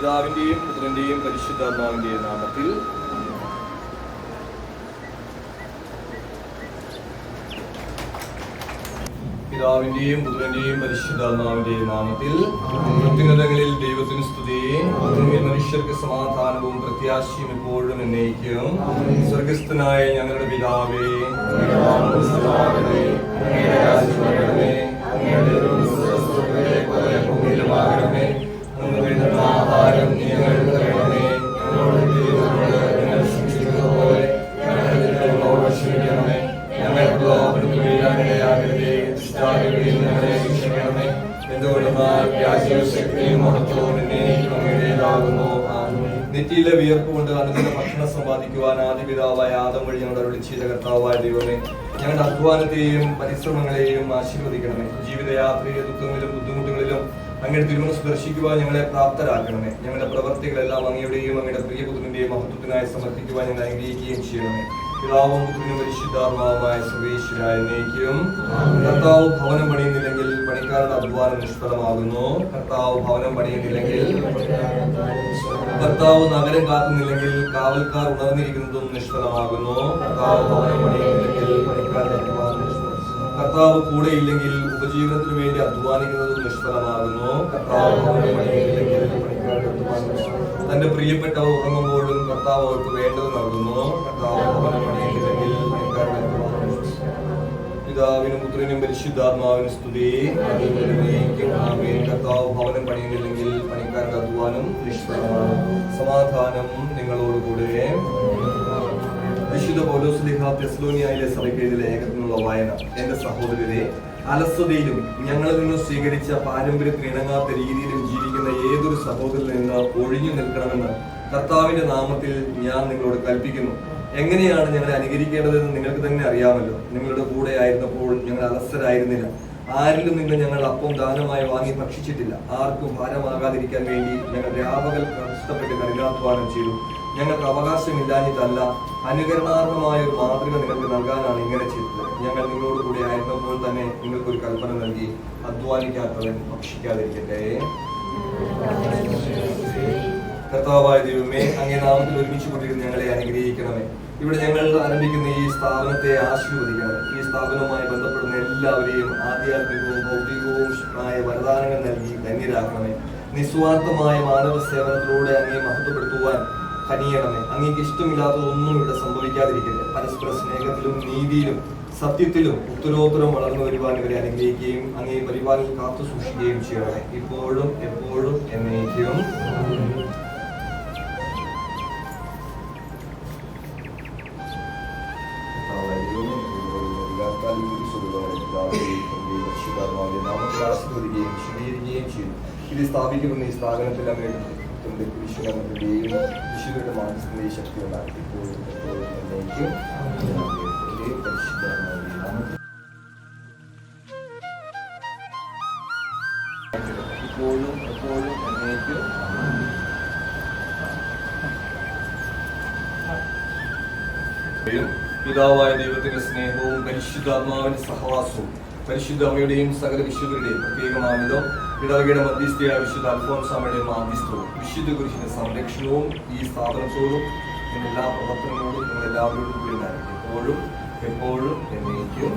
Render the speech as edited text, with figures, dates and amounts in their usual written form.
പിതാവിന്റെയും പുത്രന്റെയും പരിശുദ്ധാത്മാവിന്റെയും നാമത്തിൽ പിതാവിന്റെയും പുത്രന്റെയും പരിശുദ്ധാത്മാവിന്റെയും നാമത്തിൽ അത്യുന്നതങ്ങളിൽ ദൈവത്തിന് സ്തുതി, മനുഷ്യർക്ക് സമാധാനവും പ്രത്യാശയും എപ്പോഴും എന്നേക്കും. സ്വർഗസ്ഥനായ ഞങ്ങളുടെ പിതാവേ, ആഹാരം നെറ്റിയിലെ വിയർപ്പ് കൊണ്ട് അനുദിന ഭക്ഷണം സമ്പാദിക്കുവാൻ ആദിപിതാവായ ആദം വഴി ഞങ്ങളുടെ അരുളി ചെയ്ത കർത്താവായ ദൈവമേ, ഞങ്ങളുടെ അധ്വാനത്തെയും പരിശ്രമങ്ങളെയും ആശീർവദിക്കണമേ. ജീവിതയാത്രയിലെ ദുഃഖങ്ങളിലും ബുദ്ധിമുട്ടുകളിലും അങ്ങയുടെ തിരുമനസ് ദർശിക്കുവാൻ ഞങ്ങളെ പ്രാപ്തരാക്കണമേ. ഞങ്ങളുടെ പ്രവർത്തികളെല്ലാം അങ്ങയുടെയും അങ്ങയുടെ പ്രിയപുത്രന്റെയും മഹത്വത്തിനായി സമർപ്പിക്കുവാൻ ഞങ്ങൾ അനുഗ്രഹിക്കുകയും ചെയ്യണമേ. പിതാവും പുത്രനും പരിശുദ്ധാത്മാവുമായ സർവേശ്വരായ എന്നേക്കും. കർത്താവ് ഭവനം പണിയുന്നില്ലെങ്കിൽ പണിക്കാരുടെ അധ്വാനം നിഷ്ഫലമാകുന്നു. കർത്താവ് ഭവനം പണിയുന്നില്ലെങ്കിൽ, കർത്താവ് നഗരം കാക്കുന്നില്ലെങ്കിൽ കാവൽക്കാർ ഉണർന്നിരിക്കുന്നതും നിഷ്ഫലമാകുന്നു. കർത്താവ് ഭവനം പണിയുന്നില്ലെങ്കിൽ പണിക്കാരുടെ അധ്വാനം നിഷ്ഫലം, കർത്താവ് കൂടെയില്ലെങ്കിൽ ഉപജീവനത്തിനു വേണ്ടി അധ്വാനിക്കുന്നതും നിഷ്ഫലമാകുന്നു. കർത്താവ് ഭവനം പണിയുന്നില്ലെങ്കിൽ പണിക്കാരുടെ അധ്വാനം നിഷ്ഫലം, തന്റെ പ്രിയപ്പെട്ടവർ ഉറങ്ങുമ്പോഴും കർത്താവ് അവർക്ക് വേണ്ടത് നൽകുന്നു. കർത്താവ് ഭവനം പണിയുന്നില്ലെങ്കിൽ പണിക്കാരുടെ അധ്വാനം നിഷ്ഫലം. പിതാവിനും പുത്രനും പരിശുദ്ധാത്മാവിനും സ്തുതി. കർത്താവ് ഭവനം പണിയുന്നില്ലെങ്കിൽ പണിക്കാരുടെ അധ്വാനം നിഷ്ഫലമാണ്. സമാധാനം നിങ്ങളോടുകൂടെ. വിശുദ്ധ പൗലോസ്ലീഹ തെസ്സലോനിയയിലെ സഭയ്ക്ക് എഴുതിയ ലേഖനത്തിനുള്ള വായന. എന്റെ സഹോദരരെ, അലസതയിലും ഞങ്ങളിൽ നിന്ന് സ്വീകരിച്ച പാരമ്പര്യത്തിന് ഇണങ്ങാത്ത രീതിയിലും ജീവിക്കുന്ന ഏതൊരു സഹോദരനിൽ നിന്ന് ഒഴിഞ്ഞു നിൽക്കണമെന്ന് കർത്താവിന്റെ നാമത്തിൽ ഞാൻ നിങ്ങളോട് കൽപ്പിക്കുന്നു. എങ്ങനെയാണ് ഞങ്ങളെ അനുകരിക്കേണ്ടതെന്ന് നിങ്ങൾക്ക് തന്നെ അറിയാമല്ലോ. നിങ്ങളുടെ കൂടെ ആയിരുന്നപ്പോൾ ഞങ്ങൾ അലസരായിരുന്നില്ല. ആരിലും നിന്ന് ഞങ്ങൾ അപ്പം ദാനമായി വാങ്ങി ഭക്ഷിച്ചിട്ടില്ല. ആർക്കും ഭാരമാകാതിരിക്കാൻ വേണ്ടി ഞങ്ങൾ രാപകൽ കഷ്ടപ്പെട്ട് കഠിനാധ്വാനം ചെയ്തു. ഞങ്ങൾക്ക് അവകാശമില്ലാഞ്ഞിട്ടല്ല, അനുകരണാർഹമായ ഒരു മാതൃക നിങ്ങൾക്ക് നൽകാനാണ് ഇങ്ങനെ ചെയ്തത്. ഞങ്ങൾ നിങ്ങളോട് കൂടി ആയിരുന്നപ്പോൾ തന്നെ നിങ്ങൾക്കൊരു കൽപ്പന നൽകി, അധ്വാനിക്കാത്തവൻ ഭക്ഷിക്കാതിരിക്കട്ടെ. കർത്താവായ ദൈവമേ, അങ്ങേ നാമത്തിൽ ഒരുമിച്ച് കൊണ്ടിരുന്ന് ഞങ്ങളെ അനുഗ്രഹിക്കണമേ. ഇവിടെ ഞങ്ങൾ ആരംഭിക്കുന്ന ഈ സ്ഥാപനത്തെ ആശീർവദിക്കണമേ. ഈ സ്ഥാപനവുമായി ബന്ധപ്പെടുന്ന എല്ലാവരെയും ആധ്യാത്മികവും ഭൗതികവും വരദാനങ്ങൾ നൽകി ധന്യരാക്കണമേ. നിസ്വാർത്ഥമായ മാനവ സേവനത്തിലൂടെ അങ്ങേ മഹത്വപ്പെടുത്തുവാൻ കനിയണമേ. അങ്ങേക്ക് ഇഷ്ടമില്ലാത്തതൊന്നും ഇവിടെ സംഭവിക്കാതിരിക്കട്ടെ. പരസ്പര സ്നേഹത്തിലും നീതിയിലും സത്യത്തിലും ഉത്തരോത്തരം വളർന്നു വരുവാൻ ഇവരെ അനുഗ്രഹിക്കുകയും അങ്ങേ പരിപാലനം കാത്തു സൂക്ഷിക്കുകയും ചെയ്യണമേ, ഇപ്പോഴും എപ്പോഴും എന്നേക്കും. ആശീർവദിക്കുകയും സ്വീകരിക്കുകയും ചെയ്തു. ഇത് സ്ഥാപിക്കപ്പെടുന്ന ഈ സ്ഥാപനത്തിൽ അങ്ങയുടെ വിശുദ്ധീകരണത്തിന്റെയും വിശുദ്ധയുടെ മാനസികമായ ശക്തി ഉണ്ടാക്കി ഇപ്പോഴും എപ്പോഴും എന്നേക്കും. ഇപ്പോഴും എപ്പോഴും എന്നേക്കും. പിതാവായ ദൈവത്തിന്റെ സ്നേഹവും പരിശുദ്ധാത്മാവിന്റെ സഹവാസവും പരിശുദ്ധ അമ്മയുടെയും സകല വിശുദ്ധരുടെയും പ്രത്യേകമാനല്ലോ ഇടവകയുടെ മധ്യസ്ഥയായ വിശുദ്ധ അൽഫോൻസാമ്മയുടെയും മാധ്യസ്ഥവും വിശുദ്ധ കുരിശിന്റെ സംരക്ഷണവും ഈ സ്ഥാപനത്തോടും എല്ലാ പ്രവർത്തനങ്ങളോടും നിങ്ങൾ എല്ലാവരോടും കൂടി എപ്പോഴും എപ്പോഴും എന്നേക്കും.